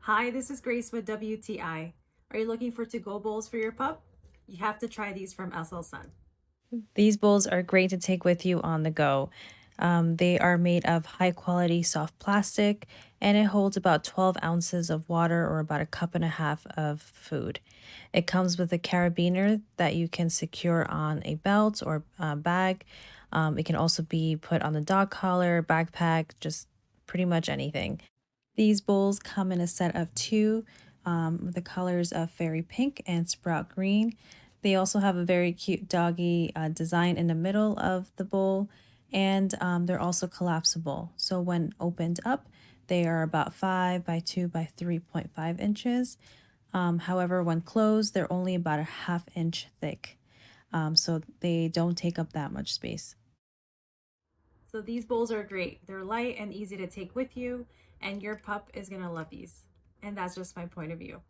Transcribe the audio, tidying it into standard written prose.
Hi, this is Grace with WTI. Are you looking for to-go bowls for your pup? You have to try these from SLSON. These bowls are great to take with you on the go. They are made of high quality soft plastic and it holds about 12 ounces of water or about a cup and a half of food. It comes with a carabiner that you can secure on a belt or bag. It can also be put on the dog collar, backpack, just pretty much anything. These bowls come in a set of two, with the colors of fairy pink and sprout green. They also have a very cute doggy design in the middle of the bowl, and they're also collapsible. So when opened up, they are about 5 by 2 by 3.5 inches. However, when closed, they're only about a half inch thick. So they don't take up that much space. So these bowls are great. They're light and easy to take with you, and your pup is gonna love these. And that's just my point of view.